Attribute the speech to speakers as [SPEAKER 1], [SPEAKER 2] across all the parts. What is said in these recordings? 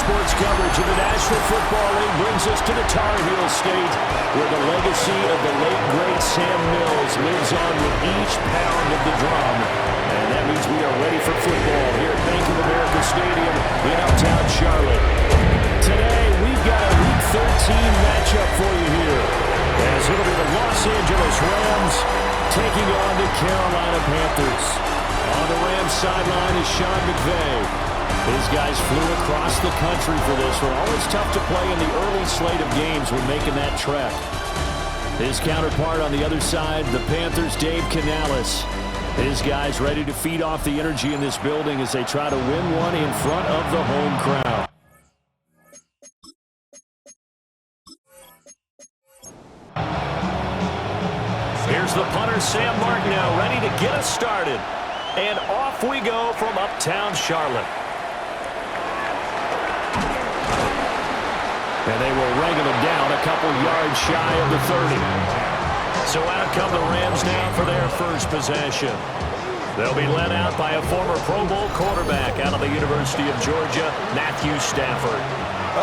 [SPEAKER 1] sports coverage of the National Football League brings us to the Tar Heel State, where the legacy of the late, great Sam Mills lives on with each pound of the drum. And that means we are ready for football here at Bank of America Stadium in uptown Charlotte. Today, we've got a Week 13 matchup for you here, as it'll be the Los Angeles Rams taking on the Carolina Panthers. On the Rams sideline is Sean McVay. His guys flew across the country for this one. Always tough to play in the early slate of games when making that trek. His counterpart on the other side, the Panthers' Dave Canales. His guys ready to feed off the energy in this building as they try to win one in front of the home crowd. Here's the punter, Sam Martineau, ready to get us started. And off we go from uptown Charlotte. And they will wrangle him down a couple yards shy of the 30. So out come the Rams now for their first possession. They'll be led out by a former Pro Bowl quarterback out of the University of Georgia, Matthew Stafford.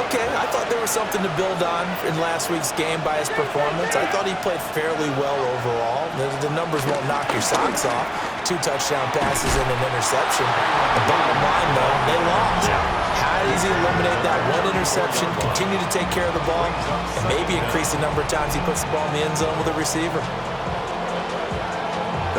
[SPEAKER 2] Okay, I thought there was something to build on in last week's game by his performance. I thought he played fairly well overall. The numbers won't knock your socks off. 2 touchdown passes and an interception. The bottom line, though, they lost. How does he eliminate that one interception, continue to take care of the ball, and maybe increase the number of times he puts the ball in the end zone with a receiver?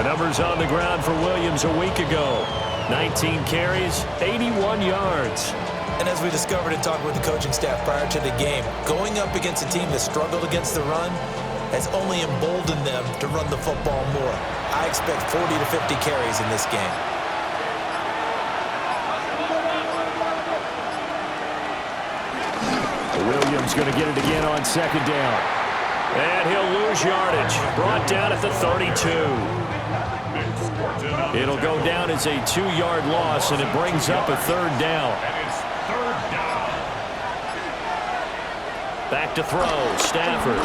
[SPEAKER 1] The numbers on the ground for Williams a week ago. 19 carries, 81 yards.
[SPEAKER 2] And as we discovered in talking with the coaching staff prior to the game, going up against a team that struggled against the run has only emboldened them to run the football more. I expect 40 to 50 carries in this game.
[SPEAKER 1] Williams going to get it again on second down. And he'll lose yardage. Brought down at the 32. It'll go down as a 2-yard loss, and it brings up a third down. Back to throw, Stafford.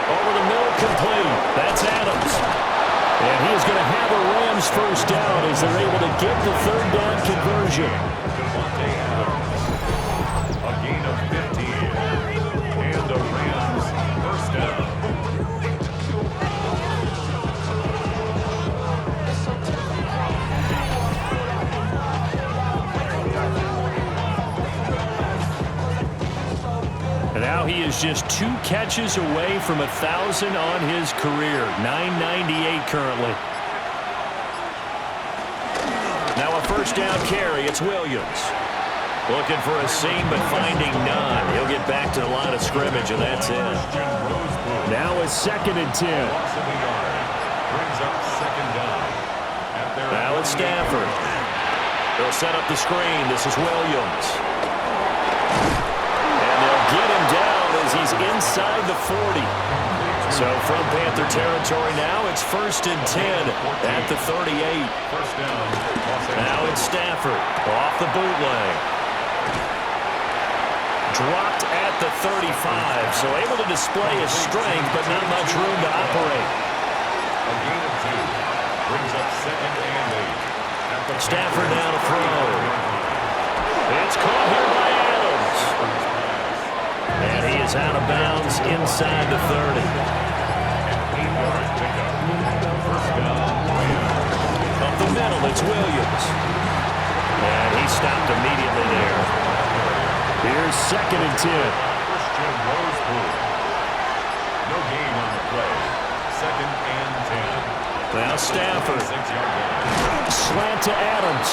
[SPEAKER 1] Over the middle, complete. That's Adams. And he's going to have a Rams first down as they're able to get the third down conversion.
[SPEAKER 3] A gain of 15. And the Rams first down.
[SPEAKER 1] Now he is just 2 catches away from 1,000 on his career. 998 currently. Now a first down carry. It's Williams. Looking for a seam, but finding none. He'll get back to the line of scrimmage, and that's it. Now a 2nd and 10. Now it's Stafford. They'll set up the screen. This is Williams. Get him down as he's inside the 40. So from Panther territory now, it's 1st and 10 at the 38. Now it's Stafford off the bootleg. Dropped at the 35, so able to display his strength, but not much room to operate.
[SPEAKER 3] A gain of 2 brings up 2nd and 8.
[SPEAKER 1] Stafford now to throw. It's caught here by Adams. And he is out of bounds inside the 30. Up the middle, it's Williams. And he stopped immediately there. Here's 2nd and 10.
[SPEAKER 3] No gain on the play. 2nd and 10.
[SPEAKER 1] Now Stafford. Slant to Adams.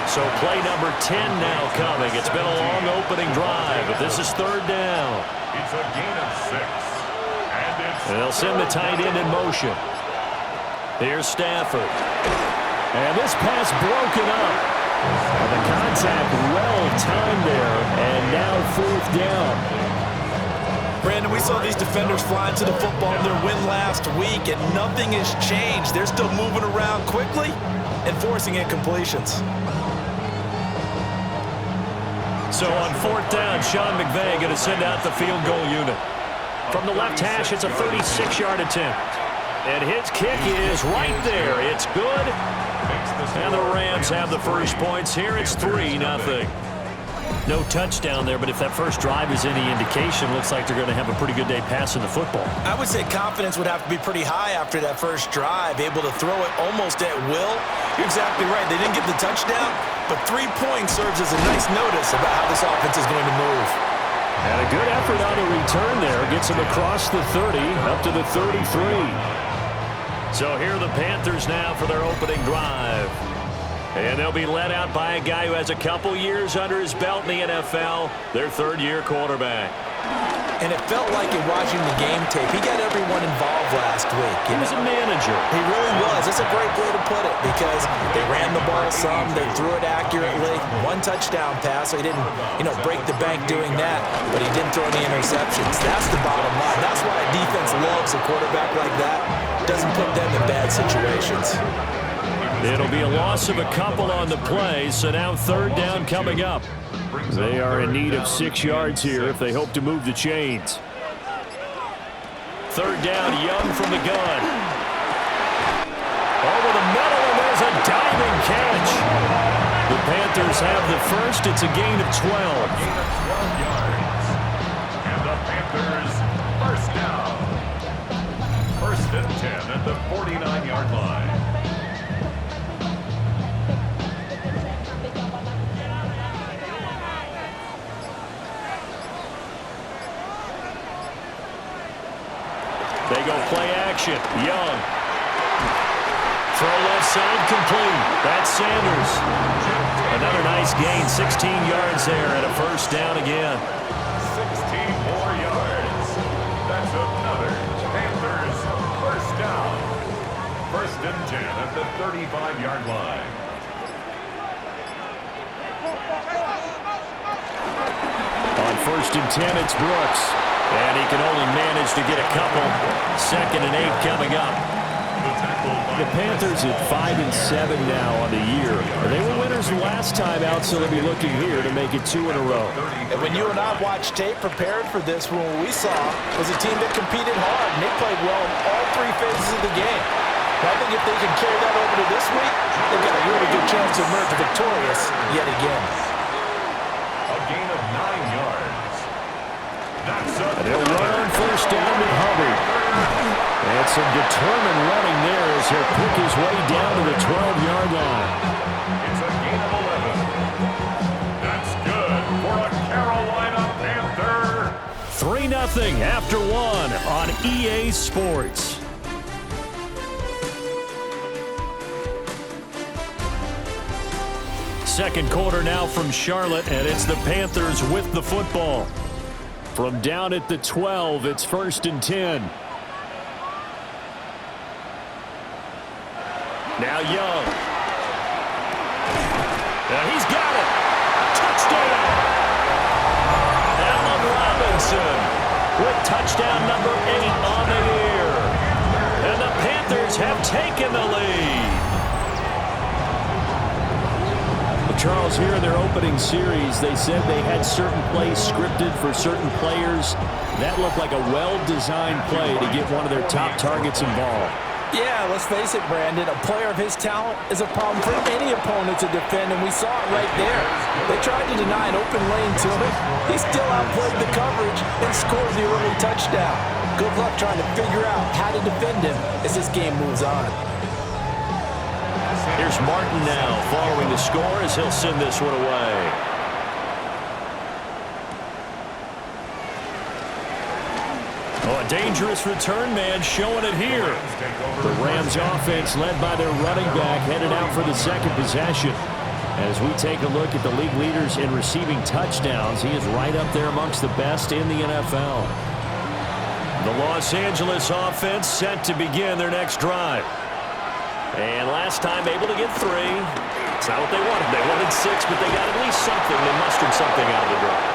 [SPEAKER 1] So play number 10 now coming. It's been a long opening drive, but this is 3rd down.
[SPEAKER 3] It's a gain of 6.
[SPEAKER 1] And they'll send the tight end in motion. Here's Stafford. And this pass broken up. And the contact well timed there, and now 4th down.
[SPEAKER 2] Brandon, we saw these defenders flying to the football in their win last week, and nothing has changed. They're still moving around quickly and forcing incompletions.
[SPEAKER 1] So on 4th down, Sean McVay going to send out the field goal unit. From the left hash, it's a 36-yard attempt. And his kick is right there. It's good. And the Rams have the first points here. It's 3-0.
[SPEAKER 4] No touchdown there, but if that first drive is any indication, looks like they're going to have a pretty good day passing the football.
[SPEAKER 2] I would say confidence would have to be pretty high after that first drive, able to throw it almost at will. You're exactly right. They didn't get the touchdown, but 3 points serves as a nice notice about how this offense is going to move.
[SPEAKER 1] And a good effort on a return there. Gets him across the 30, up to the 33.
[SPEAKER 4] So here are the Panthers now for their opening drive.
[SPEAKER 1] And they'll be led out by a guy who has a couple years under his belt in the NFL, their third-year quarterback.
[SPEAKER 2] And it felt like in watching the game tape, he got everyone involved last week.
[SPEAKER 1] He was a manager.
[SPEAKER 2] He really was. That's a great way to put it because they ran the ball some, they threw it accurately. 1 touchdown pass, so he didn't, break the bank doing that, but he didn't throw any interceptions. That's the bottom line. That's why a defense loves a quarterback like that. Doesn't put them in bad situations.
[SPEAKER 1] It'll be a loss of a couple on the play, so now third down coming up. They are in need of 6 yards here if they hope to move the chains. Third down, Young from the gun. Over the middle, and there's a diving catch. The Panthers have the first. It's a gain of 12.
[SPEAKER 3] Gain of 12 yards. And the Panthers first down. First and 10 at the 49-yard line.
[SPEAKER 1] They go play action. Young. Throw left side complete. That's Sanders. Another nice gain. 16 yards there and a first down again.
[SPEAKER 3] 16 more yards. That's another Panthers first down. First and 10 at the 35-yard line.
[SPEAKER 1] On first and 10, it's Brooks. And he can only manage to get a couple. Second and 8 coming up. The Panthers at 5-7 now on the year. They were winners last time out, so they'll be looking here to make it 2 in a row.
[SPEAKER 2] And when you and I watched tape prepared for this, what we saw was a team that competed hard, and they played well in all 3 phases of the game. And I think if they can carry that over to this week, they've got a really good chance to emerge victorious yet again.
[SPEAKER 3] A gain of 9 yards.
[SPEAKER 1] And they'll run on first down with Hubbard. And some determined running there as he'll pick his way down to the 12-yard line.
[SPEAKER 3] It's a gain of 11. That's good for a Carolina Panther.
[SPEAKER 1] 3-0 after 1 on EA Sports. Second quarter now from Charlotte, and it's the Panthers with the football. From down at the 12, it's first and 10. Now Young. Now he's got it. Touchdown. Allen Robinson with touchdown number 8 on the year. And the Panthers have taken the lead. Charles, here in their opening series, they said they had certain plays scripted for certain players. That looked like a well-designed play to get one of their top targets involved.
[SPEAKER 2] Yeah, let's face it, Brandon. A player of his talent is a problem for any opponent to defend, and we saw it right there. They tried to deny an open lane to him. He still outplayed the coverage and scored the early touchdown. Good luck trying to figure out how to defend him as this game moves on.
[SPEAKER 1] Here's Martin now following the score as he'll send this one away. Oh, a dangerous return man showing it here. The Rams offense led by their running back headed out for the second possession. As we take a look at the league leaders in receiving touchdowns, he is right up there amongst the best in the NFL. The Los Angeles offense set to begin their next drive. And last time able to get 3. It's not what they wanted. They wanted 6, but they got at least something. They mustered something out of the drive.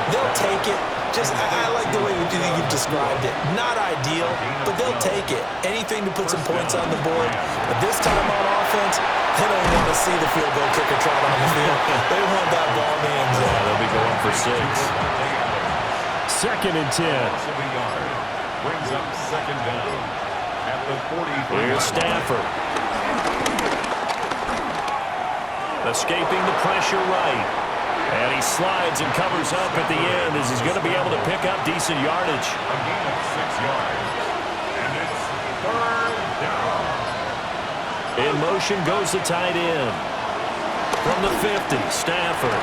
[SPEAKER 2] They'll take it. I like the way you've described it. Not ideal, but they'll take it. Anything to put some points on the board. But this time on offense, they don't want to see the field goal kicker trot on the field. They want that ball in the end zone.
[SPEAKER 1] Yeah, they'll be going for 6. Second and 10.
[SPEAKER 3] Brings up second down at the 40.
[SPEAKER 1] Here's Stafford.
[SPEAKER 4] Escaping the pressure right. And he slides and covers up at the end as he's going to be able to pick up decent yardage.
[SPEAKER 3] A gain of 6 yards. And it's 3rd down.
[SPEAKER 4] In motion goes the tight end. From the 50, Stafford.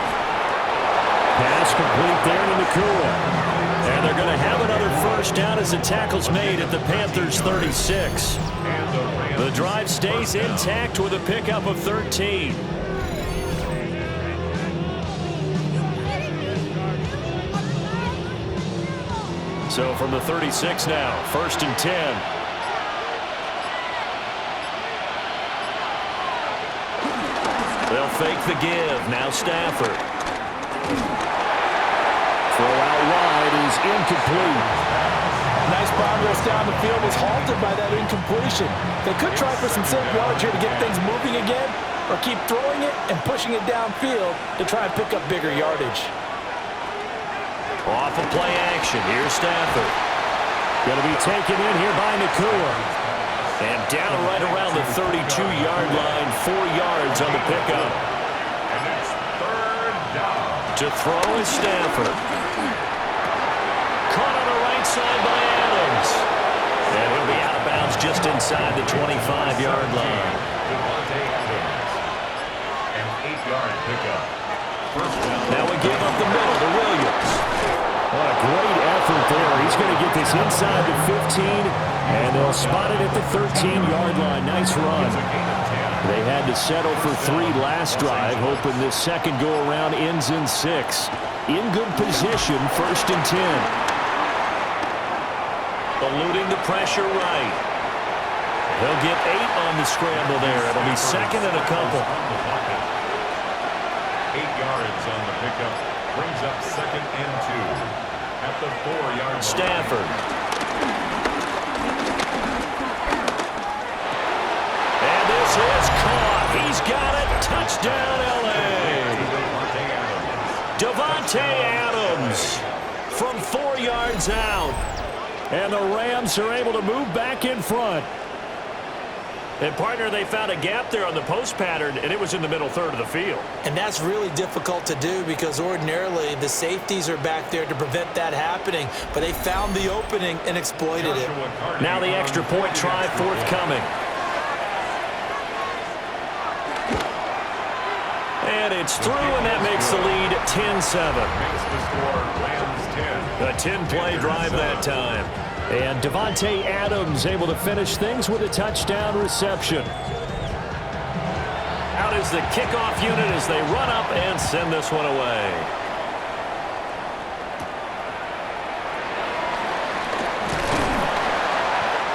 [SPEAKER 4] Pass complete there to Nakua. And they're going to have another first down as the tackle's made at the Panthers' 36. The drive stays intact with a pickup of 13. So from the 36 now, 1st and 10. They'll fake the give. Now Stafford. Throw out wide is incomplete.
[SPEAKER 2] Nice progress down the field was halted by that incompletion. They could try for some safe yards here to get things moving again, or keep throwing it and pushing it downfield to try and pick up bigger yardage.
[SPEAKER 4] Off of play action. Here's Stafford. Going to be taken in here by Nakua. And down right around the 32-yard line. 4 yards on the pickup.
[SPEAKER 3] And it's 3rd down.
[SPEAKER 4] To throw is Stafford. Caught on the right side by Adams. And he'll be out of bounds just inside the 25-yard line.
[SPEAKER 3] Devontae Adams. An 8-yard pickup. First down.
[SPEAKER 4] Now we give up the middle to Williams.
[SPEAKER 1] What a great effort there. He's going to get this inside the 15, and they'll spot it at the 13-yard line. Nice run. They had to settle for 3 last drive, hoping this second go-around ends in 6. In good position, 1st and 10.
[SPEAKER 4] Eluding the pressure right. He'll get 8 on the scramble there. It'll be 2nd and a couple.
[SPEAKER 3] 8 yards on the pickup. Brings up 2nd and 2. At the 4-yard line.
[SPEAKER 4] Stafford. And this is caught. He's got it. Touchdown, L.A. Devontae Adams from 4 yards out. And the Rams are able to move back in front. And, partner, they found a gap there on the post pattern, and it was in the middle third of the field.
[SPEAKER 2] And that's really difficult to do because ordinarily the safeties are back there to prevent that happening. But they found the opening and exploited it.
[SPEAKER 4] Now the extra point try forthcoming. And it's through, and that makes the lead 10-7.
[SPEAKER 3] Makes the score Rams 10.
[SPEAKER 4] A 10-play drive that time.
[SPEAKER 1] And Devontae Adams able to finish things with a touchdown reception.
[SPEAKER 4] Out is the kickoff unit as they run up and send this one away.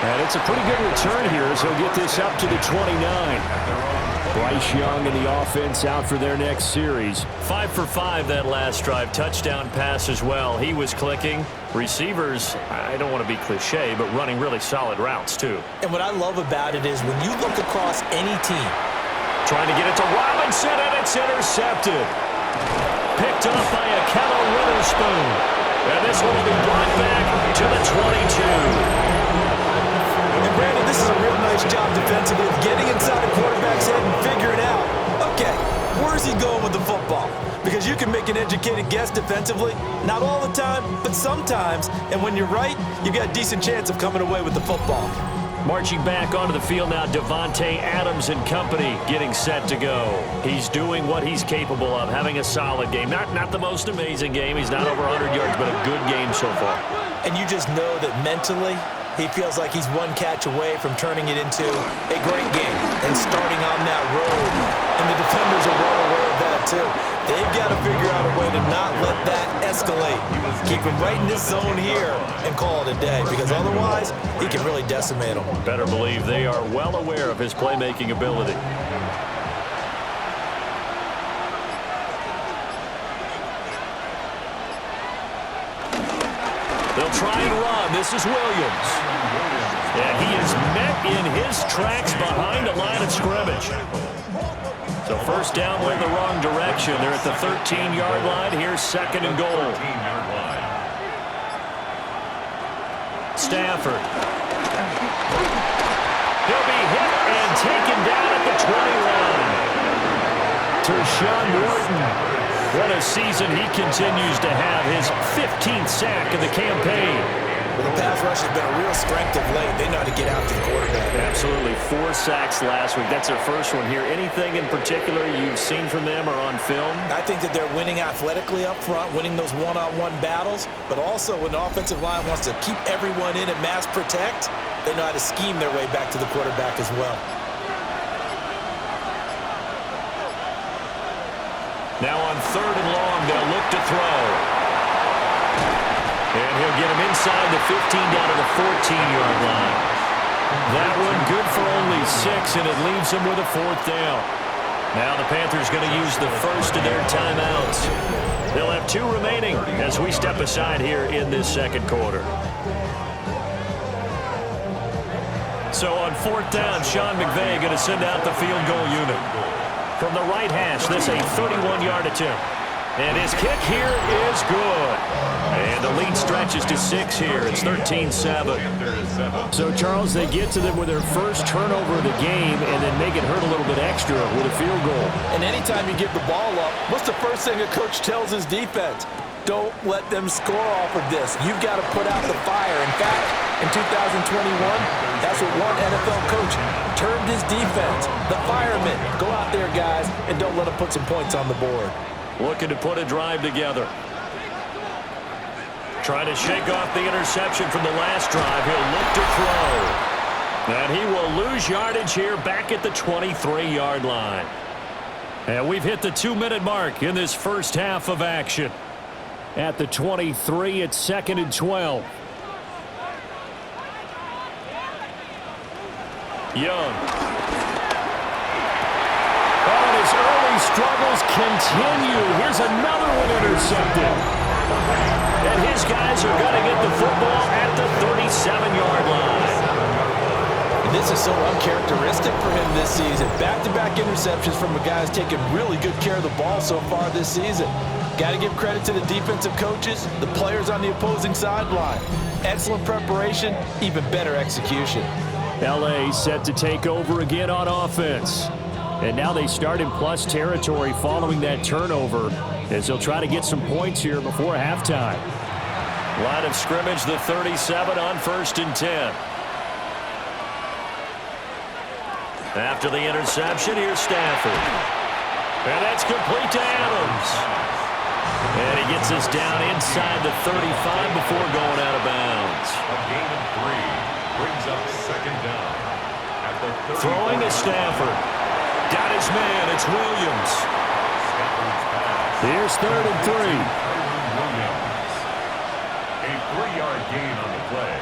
[SPEAKER 1] And it's a pretty good return here as he'll get this up to the 29. Bryce Young and the offense out for their next series.
[SPEAKER 4] 5 for 5 that last drive. Touchdown pass as well. He was clicking. Receivers, I don't want to be cliche, but running really solid routes too.
[SPEAKER 2] And what I love about it is when you look across any team.
[SPEAKER 4] Trying to get it to Robinson, and it's intercepted. Picked up by a Akello Witherspoon. And this one will be brought back to the 22.
[SPEAKER 2] And Brandon, this is a real nice job defensively of getting inside a quarterback's head and figuring out, okay, where's he going with the football? Because you can make an educated guess defensively, not all the time, but sometimes. And when you're right, you've got a decent chance of coming away with the football.
[SPEAKER 4] Marching back onto the field now, Devontae Adams and company getting set to go. He's doing what he's capable of, having a solid game. Not the most amazing game. He's not over 100 yards, but a good game so far.
[SPEAKER 2] And you just know that mentally, he feels like he's one catch away from turning it into a great game and starting on that road. And the defenders are well aware of that, too. They've got to figure out a way to not let that escalate. Keep him right in this zone here and call it a day, because otherwise, he can really decimate them.
[SPEAKER 4] Better believe they are well aware of his playmaking ability. They'll try and run. This is Williams. And he is met in his tracks behind the line of scrimmage. So first down went the wrong direction. They're at the 13-yard line. Here's 2nd and goal. Stafford. He'll be hit and taken down at the 21. Tershawn Wharton. What a season he continues to have. His 15th sack of the campaign.
[SPEAKER 2] Well, the pass rush has been a real strength of late. They know how to get after the quarterback.
[SPEAKER 4] Absolutely. 4 sacks last week. That's their first one here. Anything in particular you've seen from them or on film?
[SPEAKER 2] I think that they're winning athletically up front, winning those one-on-one battles, but also when the offensive line wants to keep everyone in and mass protect, they know how to scheme their way back to the quarterback as well.
[SPEAKER 4] Now on 3rd and long, they'll look to throw. And he'll get him inside the 15 down to the 14-yard line. That one good for only 6, and it leaves him with a 4th down. Now the Panthers going to use the first of their timeouts. They'll have 2 remaining as we step aside here in this second quarter. So on 4th down, Sean McVay going to send out the field goal unit. From the right hash, this a 31-yard attempt. And his kick here is good. And the lead stretches to 6 here. It's 13-7. So, Charles, they get to them with their first turnover of the game and then make it hurt a little bit extra with a field goal.
[SPEAKER 2] And anytime you give the ball up, what's the first thing a coach tells his defense? Don't let them score off of this. You've got to put out the fire. In fact, in 2021, that's what one NFL coach termed his defense. The firemen. Go out there, guys, and don't let them put some points on the board.
[SPEAKER 4] Looking to put a drive together. Trying to shake off the interception from the last drive. He'll look to throw. And he will lose yardage here back at the 23-yard line. And we've hit the 2-minute mark in this first half of action. At the 23, it's 2nd and 12. Young. And his early struggles continue. Here's another one intercepted. And his guys are going to get the football at the 37-yard line.
[SPEAKER 2] And this is so uncharacteristic for him this season. Back-to-back interceptions from a guy who's taking really good care of the ball so far this season. Got to give credit to the defensive coaches, the players on the opposing sideline. Excellent preparation, even better execution.
[SPEAKER 4] L.A. set to take over again on offense. And now they start in plus territory following that turnover as they'll try to get some points here before halftime. Line of scrimmage, the 37 on 1st and 10. After the interception, here's Stafford. And that's complete to Adams. And he gets us down inside the 35 before going out of bounds.
[SPEAKER 3] A gain of 3 brings up 2nd down. At the 35.
[SPEAKER 4] Throwing to Stafford. Got his man. It's Williams. Here's 3rd and 3.
[SPEAKER 3] Williams. A 3-yard gain on the play.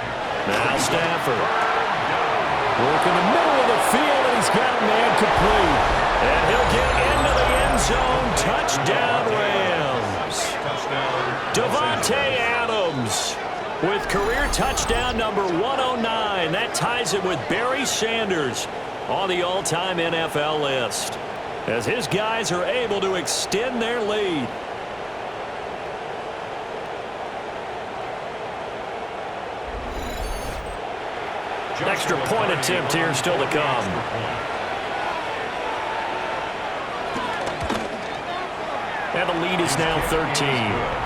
[SPEAKER 4] Now Stafford. Working the middle of the field, and he's got a man complete. And he'll get into the end zone. Touchdown Rams. Davante Adams with career touchdown number 109. That ties it with Barry Sanders on the all-time NFL list, as his guys are able to extend their lead. Extra point attempt here still to come. And the lead is now 13.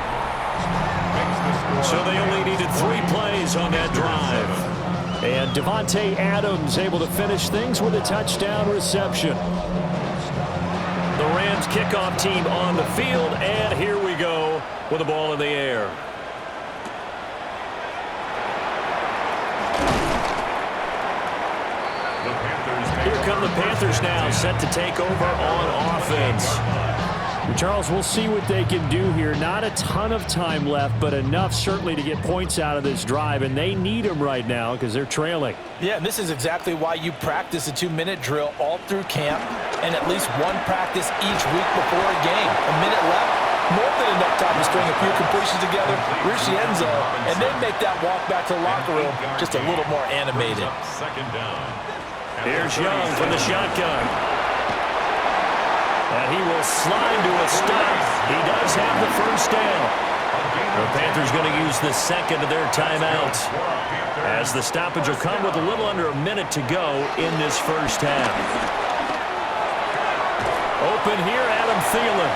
[SPEAKER 4] So they only needed 3 plays on that drive. And Davante Adams able to finish things with a touchdown reception. The Rams kickoff team on the field, and here we go with the ball in the air. Here come the Panthers now, set to take over on offense. Charles, we'll see what they can do here. Not a ton of time left, but enough certainly to get points out of this drive, and they need them right now because they're trailing.
[SPEAKER 2] Yeah, and this is exactly why you practice a 2-minute drill all through camp and at least one practice each week before a game. A minute left, more than enough time to string a few completions together, reach the end zone, and then make that walk back to the locker room just a little more animated.
[SPEAKER 3] 2nd down.
[SPEAKER 4] Here's Young from the shotgun. And he will slide to a stop. He does have the first down. The Panthers going to use the second of their timeouts, as the stoppage will come with a little under a minute to go in this first half. open here, Adam Thielen.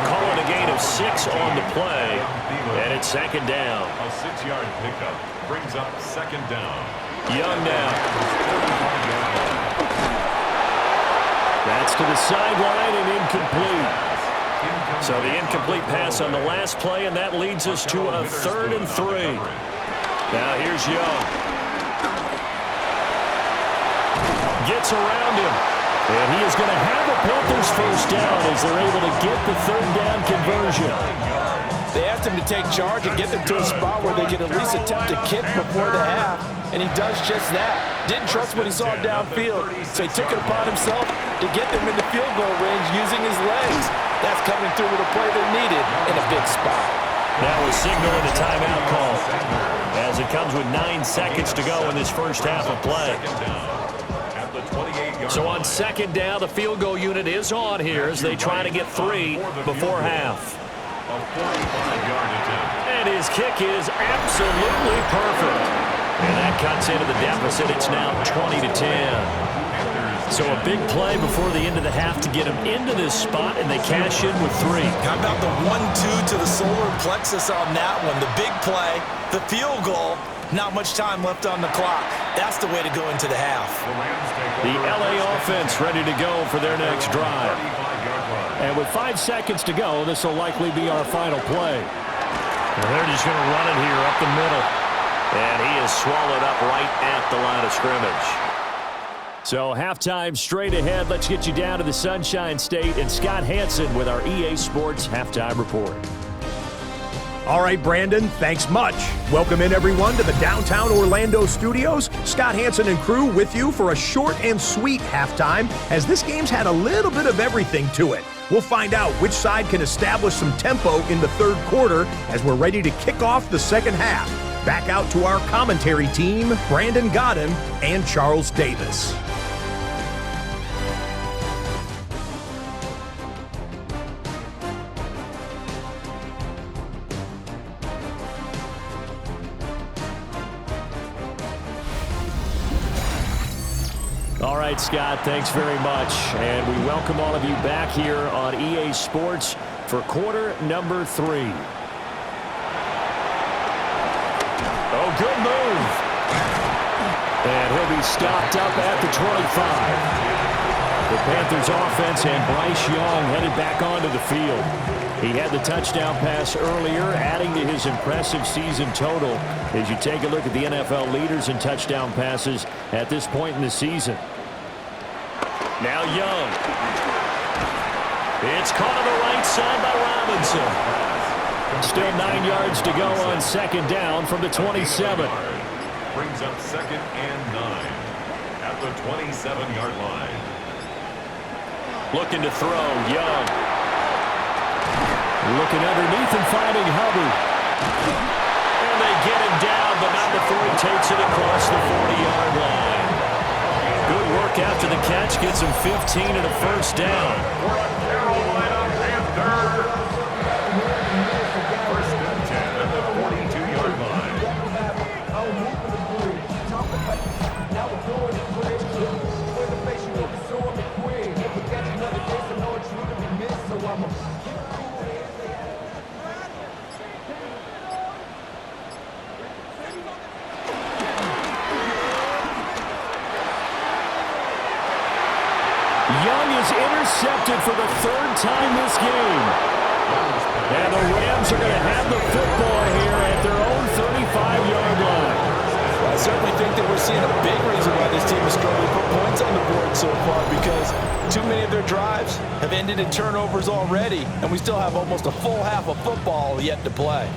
[SPEAKER 4] Calling a gain of 6 on the play, and it's second down.
[SPEAKER 3] A 6-yard pickup brings up second down.
[SPEAKER 4] Young now. That's to the sideline and incomplete. So the incomplete pass on the last play, and that leads us to a 3rd and 3. Now here's Young. Gets around him. And he is going to have a Panthers first down as they're able to get the 3rd down conversion.
[SPEAKER 2] They asked him to take charge and get them to a spot where they could at least attempt to kick before the half, and he does just that. Didn't trust what he saw downfield, so he took it upon himself to get them into field goal range using his legs. That's coming through with a play they needed in a big spot.
[SPEAKER 4] That was signaling the timeout call as it comes with 9 seconds to go in this first half of play. So on second down, the field goal unit is on here as they try to get 3 before half. And his kick is absolutely perfect. And that cuts into the deficit. It's now 20-10. So a big play before the end of the half to get them into this spot, and they cash in with 3.
[SPEAKER 2] How about the 1-2 to the solar plexus on that one? The big play, the field goal, not much time left on the clock. That's the way to go into the half.
[SPEAKER 4] The LA offense ready to go for their next drive. And with 5 seconds to go, this will likely be our final play. And they're just going to run it here up the middle. And he is swallowed up right at the line of scrimmage. So halftime straight ahead. Let's get you down to the Sunshine State and Scott Hansen with our EA Sports Halftime Report.
[SPEAKER 5] All right, Brandon, thanks much. Welcome in, everyone, to the downtown Orlando studios. Scott Hansen and crew with you for a short and sweet halftime, as this game's had a little bit of everything to it. We'll find out which side can establish some tempo in the third quarter as we're ready to kick off the second half. Back out to our commentary team, Brandon Godden and Charles Davis.
[SPEAKER 4] All right, Scott, thanks very much. And we welcome all of you back here on EA Sports for quarter number 3. Oh, good move. And he'll be stopped up at the 25. The Panthers offense and Bryce Young headed back onto the field. He had the touchdown pass earlier, adding to his impressive season total as you take a look at the NFL leaders in touchdown passes at this point in the season. Now Young. It's caught on the right side by Robinson. Still 9 yards to go on second down from the 27.
[SPEAKER 3] Brings up 2nd and 9 at the 27-yard line.
[SPEAKER 4] Looking to throw, Young. Looking underneath and finding Hubbard. And they get him down, but not before he takes it across the 40-yard line. Good work after the catch. Gets him 15 and a first down.
[SPEAKER 3] For a Carolina Panther. 1st and 10 at the 42-yard line.
[SPEAKER 4] Young is intercepted for the 3rd time this game. And the Rams are going to have the football here at their own 35-yard line.
[SPEAKER 2] Well, I certainly think that we're seeing a big reason why this team is struggling to put points on the board so far, because too many of their drives have ended in turnovers already, and we still have almost a full half of football yet to play.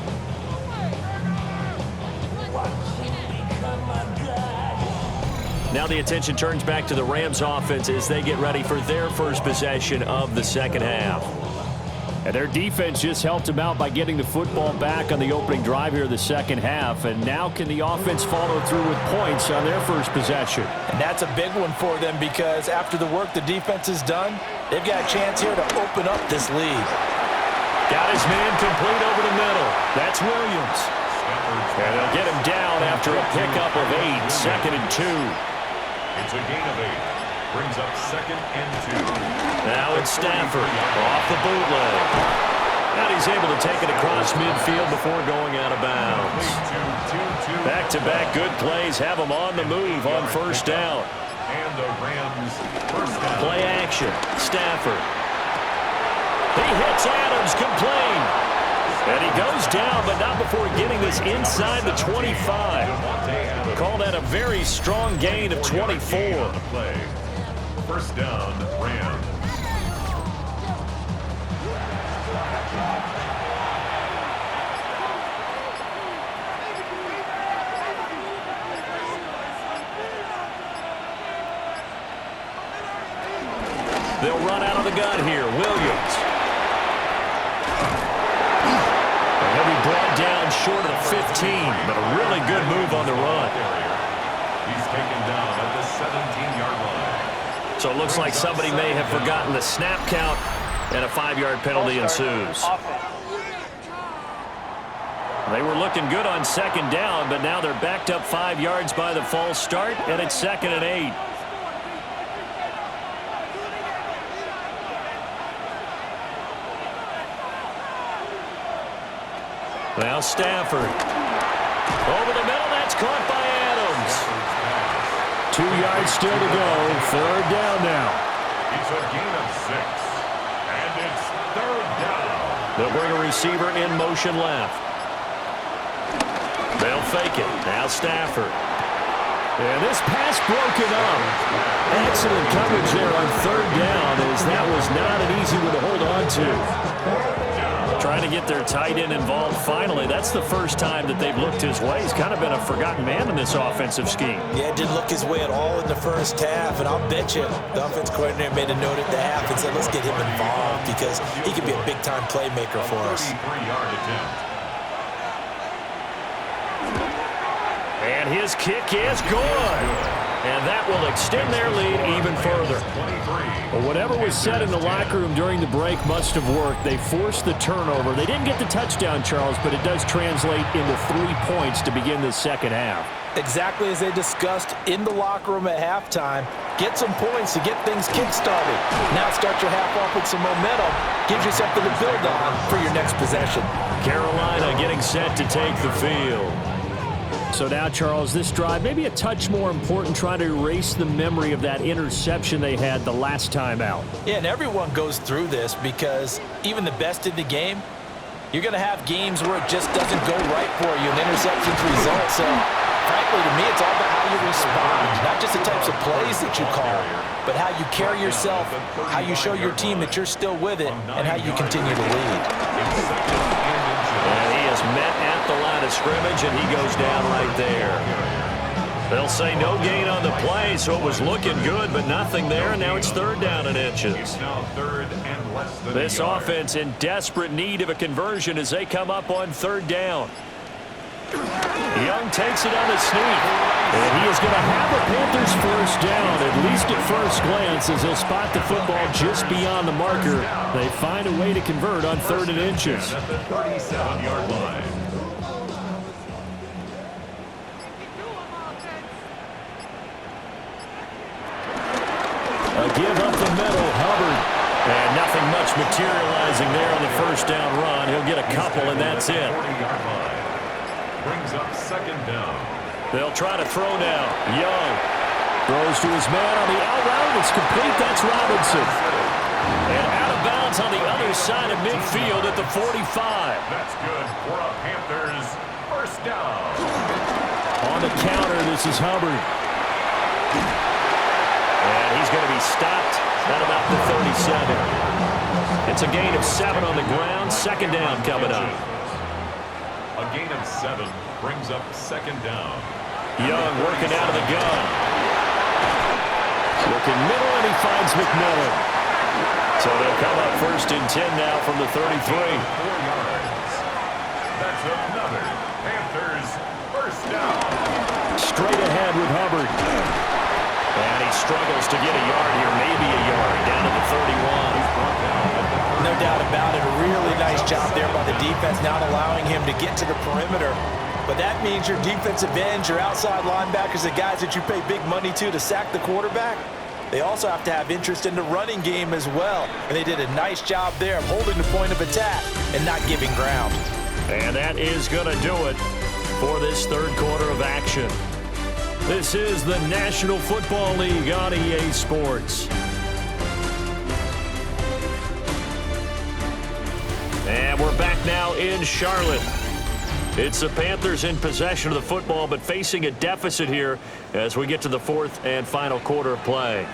[SPEAKER 4] Now the attention turns back to the Rams offense as they get ready for their first possession of the second half. And their defense just helped them out by getting the football back on the opening drive here in the second half. And now can the offense follow through with points on their first possession?
[SPEAKER 2] And that's a big one for them, because after the work the defense has done, they've got a chance here to open up this lead.
[SPEAKER 4] Got his man complete over the middle. That's Williams. And they'll get him down after a pickup of 8, 2nd and 2.
[SPEAKER 3] It's a gain of 8. Brings up 2nd and 2.
[SPEAKER 4] Now it's Stafford off the bootleg. And he's able to take it across midfield before going out of bounds. Back-to-back good plays have him on the move on first down.
[SPEAKER 3] And the Rams first down.
[SPEAKER 4] Play action. Stafford. He hits Adams, complete. And he goes down, but not before getting this inside the 25. Call that a very strong gain of 24.
[SPEAKER 3] First down, Rams.
[SPEAKER 4] They'll run out of the gun here. Williams. And he'll be brought down short of the 15, but a really good move on the run.
[SPEAKER 3] He's taken down at the 17-yard line.
[SPEAKER 4] So it looks like somebody may have forgotten the snap count, and a 5-yard penalty ensues. They were looking good on second down, but now they're backed up 5 yards by the false start, and it's 2nd and 8. Now Stafford. Over the middle, that's caught by Adams. 2 yards still to go. Third down now.
[SPEAKER 3] It's a gain of 6. And it's third down.
[SPEAKER 4] They'll bring a receiver in motion left. They'll fake it. Now Stafford. And this pass broken up. Excellent coverage there on third down, as that was not an easy one to hold on to. Trying to get their tight end involved finally. That's the first time that they've looked his way. He's kind of been a forgotten man in this offensive scheme.
[SPEAKER 2] Yeah, didn't look his way at all in the first half, and I'll bet you the offense coordinator made a note at the half and said, let's get him involved because he could be a big-time playmaker for us.
[SPEAKER 3] 33-yard attempt.
[SPEAKER 4] And his kick is good. And that will extend their lead even further. Well, whatever was said in the locker room during the break must have worked. They forced the turnover. They didn't get the touchdown, Charles, but it does translate into 3 points to begin the second half.
[SPEAKER 2] Exactly as they discussed in the locker room at halftime. Get some points to get things kick-started. Now start your half off with some momentum. Gives you something to build on for your next possession.
[SPEAKER 4] Carolina getting set to take the field. So now, Charles, this drive maybe a touch more important, trying to erase the memory of that interception they had the last time out.
[SPEAKER 2] Yeah, and everyone goes through this because even the best in the game, you're going to have games where it just doesn't go right for you and interceptions result. So, frankly, to me, it's all about how you respond, not just the types of plays that you call, but how you carry yourself, how you show your team that you're still with it, and how you continue to lead.
[SPEAKER 4] And he is met at the line of scrimmage, and he goes down right there. They'll say no gain on the play, so it was looking good, but nothing there, and now it's third down and inches. This offense in desperate need of a conversion as they come up on third down. Young takes it on a sneak, and he is going to have the Panthers first down, at least at first glance, as he'll spot the football just beyond the marker. They find a way to convert on third and inches.
[SPEAKER 3] At the 37-yard line.
[SPEAKER 4] A give up the middle, Hubbard. And nothing much materializing there on the first down run. He'll get a couple, and that's it.
[SPEAKER 3] Brings up second down.
[SPEAKER 4] They'll try to throw now. Young throws to his man on the out route. It's complete. That's Robinson. And out of bounds on the other side of midfield at the 45.
[SPEAKER 3] That's good for a Panthers first down.
[SPEAKER 4] On the counter, this is Hubbard. And he's going to be stopped at about the 37. It's a gain of 7 on the ground. Second down coming up.
[SPEAKER 3] A gain of 7 brings up second down.
[SPEAKER 4] Young working out of the gun. Looking middle, and he finds McMillan. So they'll come up first and 10 now from the 33.
[SPEAKER 3] 4 yards. That's another Panthers first down.
[SPEAKER 4] Straight ahead with Hubbard. And he struggles to get a yard here, maybe a yard, down to the 31.
[SPEAKER 2] No doubt about it. A really nice job there by the defense, not allowing him to get to the perimeter. But that means your defensive ends, your outside linebackers, the guys that you pay big money to sack the quarterback, they also have to have interest in the running game as well. And they did a nice job there of holding the point of attack and not giving ground.
[SPEAKER 4] And that is going to do it for this third quarter of action. This is the National Football League on EA Sports. And we're back now in Charlotte. It's the Panthers in possession of the football, but facing a deficit here as we get to the fourth and final quarter of play.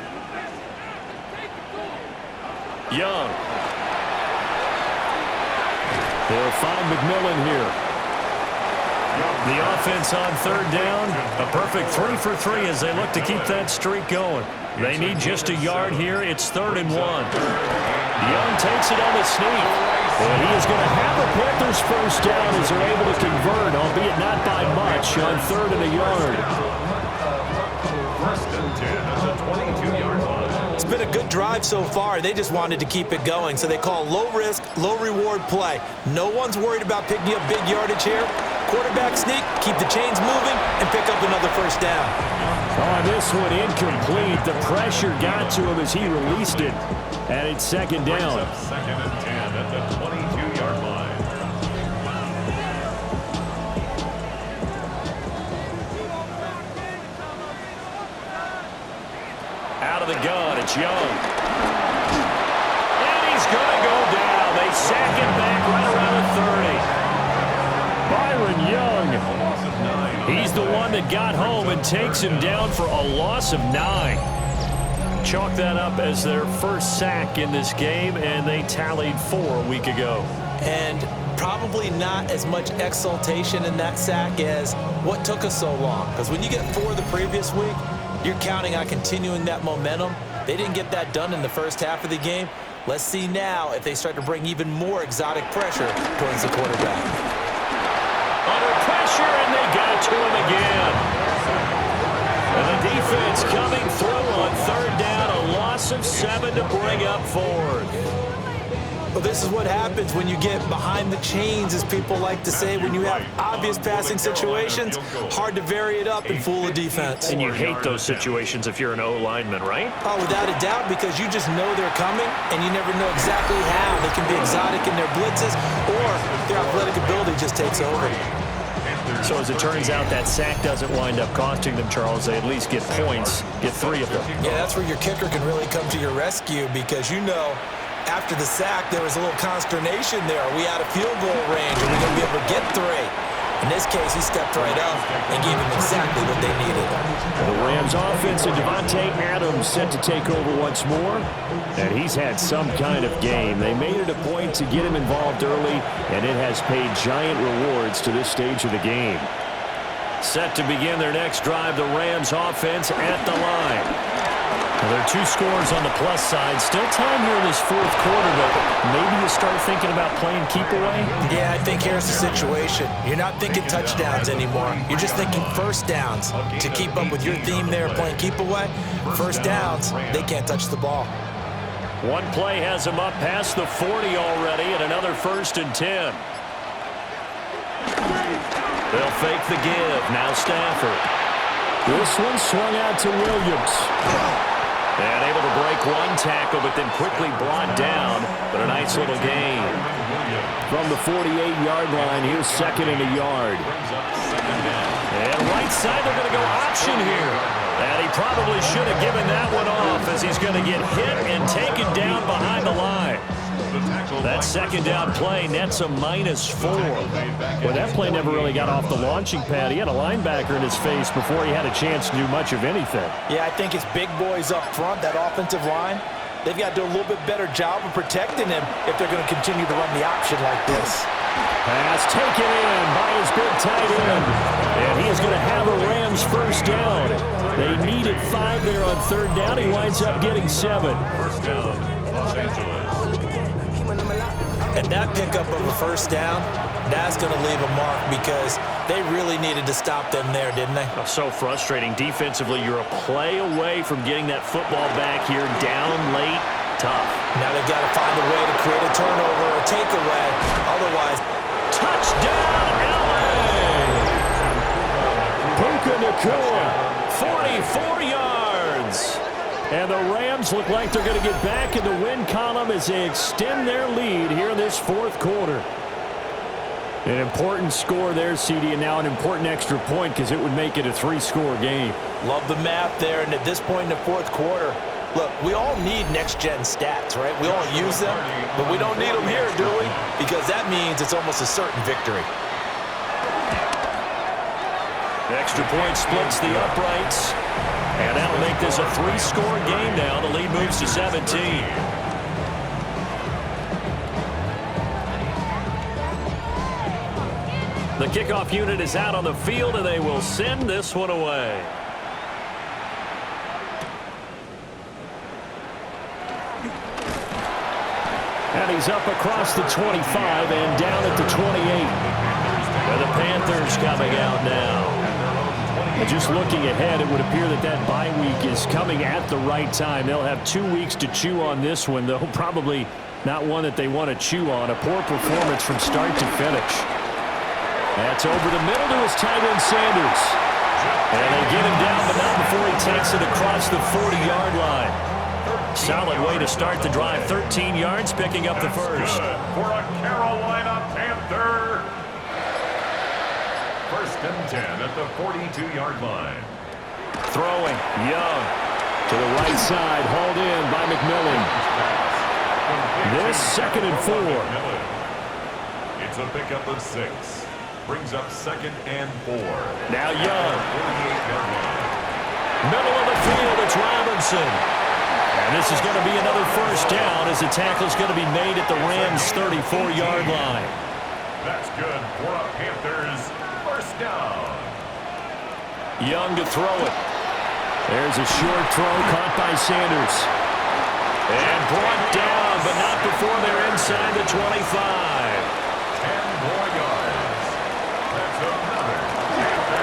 [SPEAKER 4] Young. They'll find McMillan here. The offense on third down, a perfect 3 for 3 as they look to keep that streak going. They need just a yard here. It's 3rd and 1. Young takes it on the sneak. And he is going to have the Panthers first down as they're able to convert, albeit not by much, on 3rd and a yard.
[SPEAKER 3] First and 10 at the 22-yard line.
[SPEAKER 2] It's been a good drive so far. They just wanted to keep it going, so they call low-risk, low-reward play. No one's worried about picking up big yardage here. Quarterback sneak, keep the chains moving, and pick up another first down.
[SPEAKER 4] On this one, incomplete. The pressure got to him as he released it, and it's 2nd down.
[SPEAKER 3] 2nd and 10 at the 22-yard line.
[SPEAKER 4] Out of the gun, it's Young. And he's going to go down. They sack him back right around the 30. Byron Young. He's the one that got home and takes him down for a loss of 9. Chalk that up as their first sack in this game, and they tallied 4 a week ago.
[SPEAKER 2] And probably not as much exultation in that sack as what took us so long. Because when you get 4 the previous week, you're counting on continuing that momentum. They didn't get that done in the first half of the game. Let's see now if they start to bring even more exotic pressure towards the quarterback.
[SPEAKER 4] Under pressure, and they got to him again. And the defense coming through on 3rd down, a loss of 7 to bring up 4th.
[SPEAKER 2] Well, this is what happens when you get behind the chains, as people like to say. When you have obvious passing situations, hard to vary it up and fool a defense.
[SPEAKER 4] And you hate those situations if you're an O-lineman, right?
[SPEAKER 2] Oh, without a doubt, because you just know they're coming, and you never know exactly how. They can be exotic in their blitzes, or their athletic ability just takes over.
[SPEAKER 4] So as it turns out, that sack doesn't wind up costing them, Charles. They at least get points, get 3 of them.
[SPEAKER 2] Yeah, that's where your kicker can really come to your rescue, because you know after the sack there was a little consternation there. Are we out of field goal range? Are we going to be able to get 3? In this case, he stepped right up and gave them exactly what they needed.
[SPEAKER 4] The Rams offense and Devontae Adams set to take over once more. And he's had some kind of game. They made it a point to get him involved early, and it has paid giant rewards to this stage of the game. Set to begin their next drive, the Rams offense at the line. Well, there are 2 scores on the plus side. Still time here in this 4th quarter, but maybe you start thinking about playing keep away?
[SPEAKER 2] Yeah, I think here's the situation. You're not thinking touchdowns anymore. You're just thinking first downs. To keep up with your theme there, playing keep away, first downs, they can't touch the ball.
[SPEAKER 4] One play has them up past the 40 already, and another 1st and 10. They'll fake the give. Now Stafford. This one swung out to Williams. And able to break 1 tackle, but then quickly brought down. But a nice little gain. From the 48-yard line, here's 2nd and a yard. And right side, they're going to go option here. And he probably should have given that one off, as he's going to get hit and taken down behind the line. That 2nd down play nets a -4. Well, that play never really got off the launching pad. He had a linebacker in his face before he had a chance to do much of anything.
[SPEAKER 2] Yeah, I think it's big boys up front, that offensive line. They've got to do a little bit better job of protecting him if they're going to continue to run the option like this.
[SPEAKER 4] Pass taken in by his big tight end. And he is going to have a Rams first down. They needed 5 there on 3rd down. He winds up getting 7.
[SPEAKER 3] First down, Los Angeles.
[SPEAKER 2] And that pickup of a first down, that's going to leave a mark, because they really needed to stop them there, didn't they?
[SPEAKER 4] So frustrating. Defensively, you're a play away from getting that football back here, down late, tough.
[SPEAKER 2] Now they've got to find a way to create a turnover or takeaway. Otherwise,
[SPEAKER 4] touchdown, LA! Puka Nacua, 44 yards. And the Rams look like they're going to get back in the win column as they extend their lead here in this fourth quarter. An important score there, CD, and now an important extra point because it would make it a 3-score game.
[SPEAKER 2] Love the math there, and at this point in the fourth quarter, look, we all need next-gen stats, right? We all use them, but we don't need them here, do we? Because that means it's almost a certain victory.
[SPEAKER 4] Extra point splits the uprights, and that'll make this a 3-score game now. The lead moves to 17. The kickoff unit is out on the field, and they will send this one away. And he's up across the 25 and down at the 28. And the Panthers coming out now. And just looking ahead, it would appear that that bye week is coming at the right time. They'll have 2 weeks to chew on this one, though probably not one that they want to chew on. A poor performance from start to finish. That's over the middle to his tight end, Sanders. And they get him down, but not before he takes it across the 40-yard line. Solid way to start the drive. 13 yards, picking up the first.
[SPEAKER 3] For a Carolina Panther. 1st and 10 at the 42-yard line.
[SPEAKER 4] Throwing, Young. To the right side, hauled in by McMillan. This 2nd and 4.
[SPEAKER 3] It's a pickup of 6. Brings up 2nd and 4.
[SPEAKER 4] Now Young.
[SPEAKER 3] 48-yard line.
[SPEAKER 4] Middle of the field, it's Robinson. And this is going to be another first down as the tackle's going to be made at the Rams' 34-yard line.
[SPEAKER 3] That's good for a Panthers first down.
[SPEAKER 4] Young to throw it. There's a short throw caught by Sanders. And brought down, but not before they're inside the 25.
[SPEAKER 3] 10 more yards. That's another.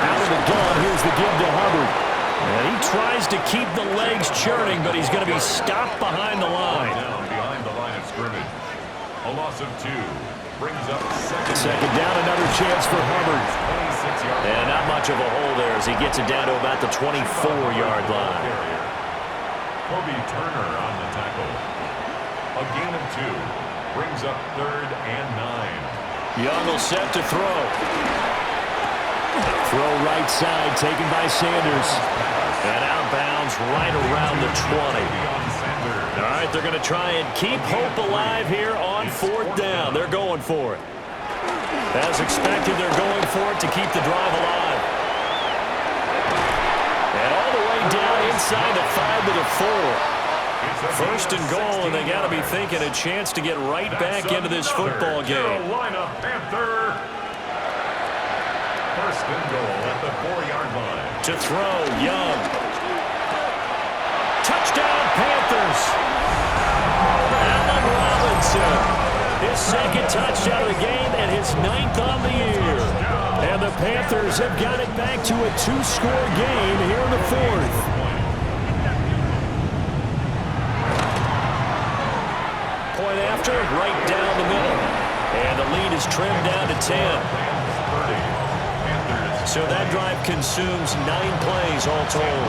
[SPEAKER 4] Out of the gun, here's the give to Hubbard. And he tries to keep the legs churning, but he's going to be stopped behind the line.
[SPEAKER 3] Down behind the line of scrimmage. A loss of 2. Brings up
[SPEAKER 4] second down, another chance for Hubbard.
[SPEAKER 3] 26 yards.
[SPEAKER 4] And not much of a hole there as he gets it down to about the 24-yard line.
[SPEAKER 3] Kobe Turner on the tackle. A gain of 2. Brings up 3rd and 9.
[SPEAKER 4] Young will set to throw. Throw right side taken by Sanders. And outbounds right around the 20. All right, they're going to try and keep hope alive here on 4th down. They're going for it. As expected, they're going for it to keep the drive alive. And all the way down inside the 5 to the 4. 1st and goal, and they got to be thinking a chance to get right back into this football game.
[SPEAKER 3] Carolina Panther. 1st and goal at the 4-yard line.
[SPEAKER 4] To throw, Young. Touchdown, Panthers. Allen Robinson. His 2nd touchdown of the game and his 9th on the year. And the Panthers have got it back to a 2-score game here in the 4th. Point after, right down the middle. And the lead is trimmed down to 10. So that drive consumes 9 plays all told.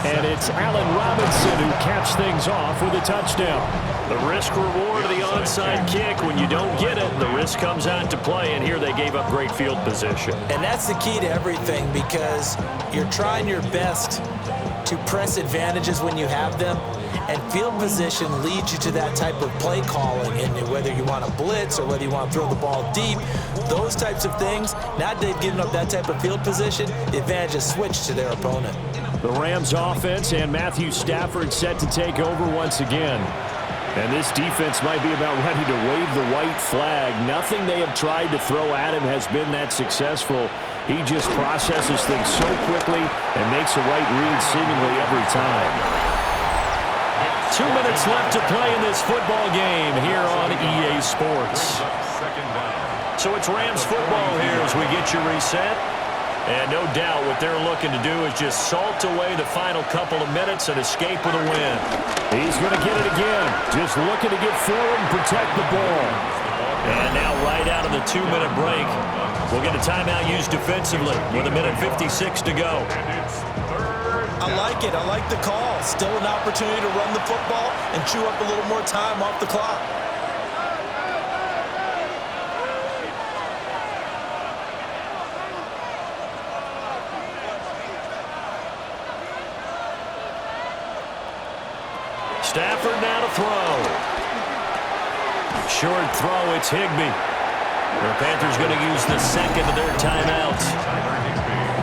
[SPEAKER 4] And it's Allen Robinson who caps things off with a touchdown. The risk-reward of the onside kick, when you don't get it, the risk comes out to play, and here they gave up great field position.
[SPEAKER 2] And that's the key to everything, because you're trying your best to press advantages when you have them, and field position leads you to that type of play calling. And whether you want to blitz or whether you want to throw the ball deep, those types of things, now that they've given up that type of field position, the advantage is switched to their opponent.
[SPEAKER 4] The Rams offense and Matthew Stafford set to take over once again. And this defense might be about ready to wave the white flag. Nothing they have tried to throw at him has been that successful. He just processes things so quickly and makes the right read seemingly every time. 2 minutes left to play in this football game here on EA Sports. So it's Rams football here as we get you reset. And no doubt what they're looking to do is just salt away the final couple of minutes and escape with a win. He's going to get it again. Just looking to get forward and protect the ball. And now right out of the 2-minute break, we'll get a timeout used defensively with 1:56 to go.
[SPEAKER 2] I like it. I like the call. Still an opportunity to run the football and chew up a little more time off the clock.
[SPEAKER 4] Stafford now to throw. Short throw, it's Higbee. The Panthers going to use the second of their timeouts.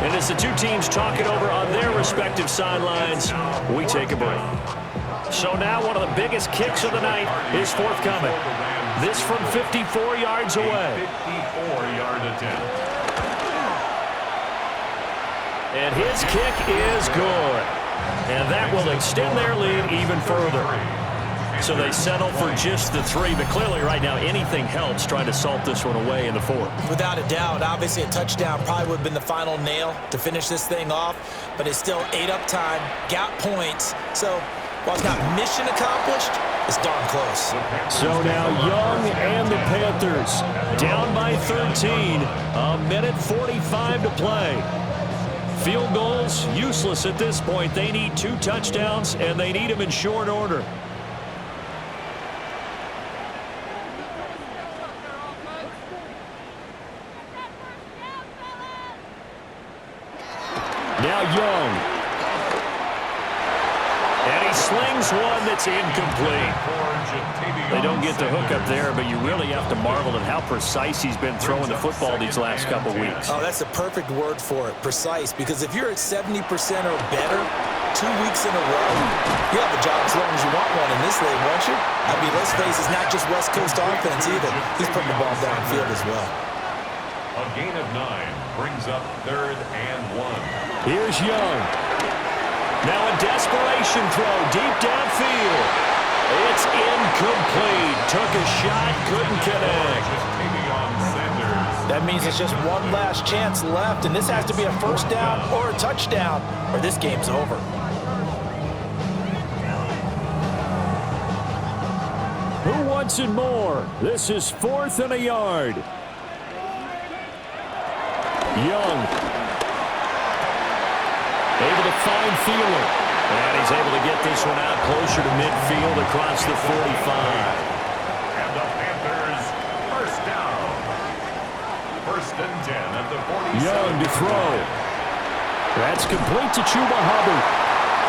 [SPEAKER 4] And as the two teams talk it over on their respective sidelines, we take a break. So now one of the biggest kicks of the night is forthcoming. This from 54 yards away.
[SPEAKER 3] 54-yard attempt.
[SPEAKER 4] And his kick is good. And that will extend their lead even further. So they settle for just the 3, but clearly right now anything helps trying to salt this one away in the 4th.
[SPEAKER 2] Without a doubt, obviously a touchdown probably would have been the final nail to finish this thing off, but it's still ate up time, got points. So while it's not mission accomplished, it's darn close.
[SPEAKER 4] So now Young and the Panthers down by 13, a minute 45 to play. Field goals useless at this point. They need 2 touchdowns, and they need them in short order. Now Young. And he slings one that's incomplete. They don't get the hook up there, but you really have to marvel at how precise he's been throwing the football these last couple weeks.
[SPEAKER 2] Oh, that's the perfect word for it, precise, because if you're at 70% or better 2 weeks in a row, you have a job as long as you want one in this league, won't you? I mean, let's face it, it's not just West Coast offense either. He's putting the ball downfield as well.
[SPEAKER 3] A gain of 9 brings up 3rd and 1.
[SPEAKER 4] Here's Young. Now a desperation throw deep downfield. It's incomplete. Took a shot, couldn't connect.
[SPEAKER 2] That means it's just one last chance left, and this has to be a first down or a touchdown, or this game's over.
[SPEAKER 4] Who wants it more? This is 4th and a yard. Young. Able to find Thielen. And he's able to get this one out closer to midfield across the 45.
[SPEAKER 3] And the Panthers, first down. 1st and 10 at the 47.
[SPEAKER 4] Young to throw. That's complete to Chuba Hubbard.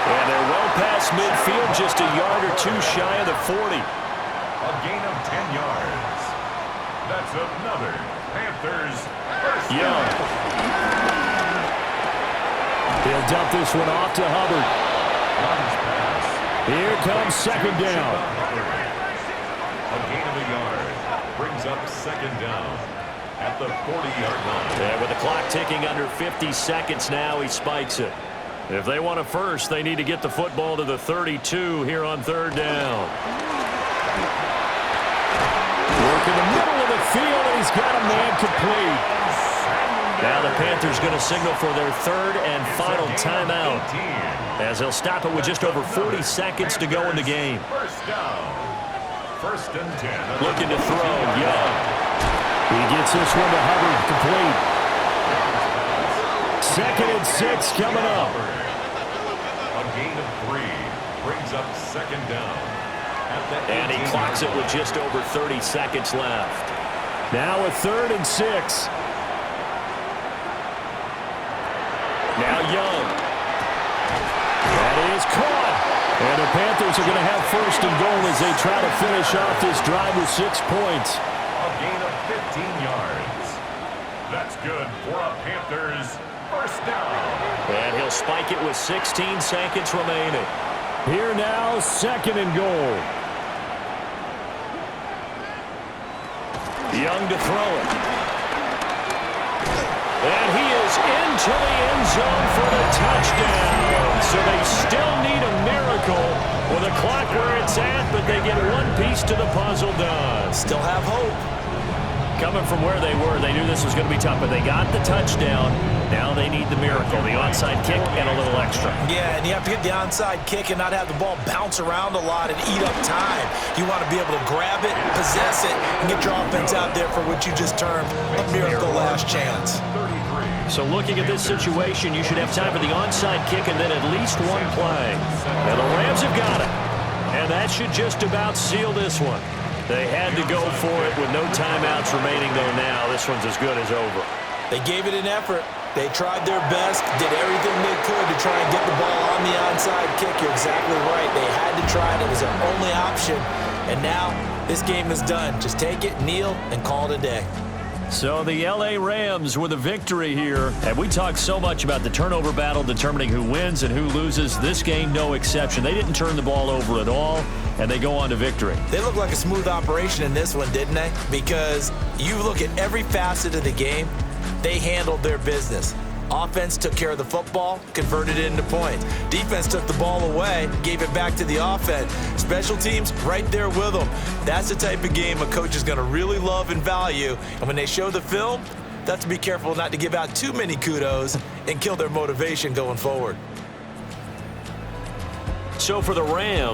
[SPEAKER 4] And they're well past midfield, just a yard or 2 shy of the 40.
[SPEAKER 3] A gain of 10 yards. That's another Panthers first
[SPEAKER 4] Young. He'll dump this one off to Hubbard. Here comes 2nd down.
[SPEAKER 3] A gain of a yard brings up 2nd down at the 40-yard line.
[SPEAKER 4] And with the clock ticking under 50 seconds now, he spikes it. If they want a first, they need to get the football to the 32 here on 3rd down. Work in the middle of the field, and he's got a man complete. Now the Panthers going to signal for their 3rd and final timeout, as they'll stop it with just over 40 seconds to go in the game.
[SPEAKER 3] First down. 1st and 10.
[SPEAKER 4] Looking to throw, Young. He gets this one to Hubbard, complete. 2nd and 6 coming up.
[SPEAKER 3] A gain of 3 brings up 2nd down.
[SPEAKER 4] And he clocks it with just over 30 seconds left. Now a 3rd and 6. Now Young. That is caught. And the Panthers are going to have 1st and goal as they try to finish off this drive with 6 points.
[SPEAKER 3] A gain of 15 yards. That's good for a Panthers first down.
[SPEAKER 4] And he'll spike it with 16 seconds remaining. Here now, 2nd and goal. Young to throw it. And he is into the end zone for the touchdown. So they still need a miracle with a clock where it's at, but they get one piece to the puzzle done.
[SPEAKER 2] Still have hope.
[SPEAKER 4] Coming from where they were, they knew this was going to be tough, but they got the touchdown. Now they need the miracle, the onside kick and a little extra.
[SPEAKER 2] Yeah, and you have to get the onside kick and not have the ball bounce around a lot and eat up time. You want to be able to grab it, possess it, and get your offense out there for what you just termed a miracle last chance.
[SPEAKER 4] So looking at this situation, you should have time for the onside kick and then at least one play. And the Rams have got it. And that should just about seal this one. They had to go for it with no timeouts remaining, though now. This one's as good as over.
[SPEAKER 2] They gave it an effort. They tried their best, did everything they could to try and get the ball on the onside kick. You're exactly right. They had to try it. It was their only option. And now this game is done. Just take it, kneel, and call it a day.
[SPEAKER 4] So the L.A. Rams with a victory here. And we talked so much about the turnover battle determining who wins and who loses. This game, no exception. They didn't turn the ball over at all, and they go on to victory.
[SPEAKER 2] They look like a smooth operation in this one, didn't they? Because you look at every facet of the game, they handled their business. Offense took care of the football, converted it into points. Defense took the ball away, gave it back to the offense. Special teams, right there with them. That's the type of game a coach is going to really love and value. And when they show the film, they have to be careful not to give out too many kudos and kill their motivation going forward.
[SPEAKER 4] So for the Rams,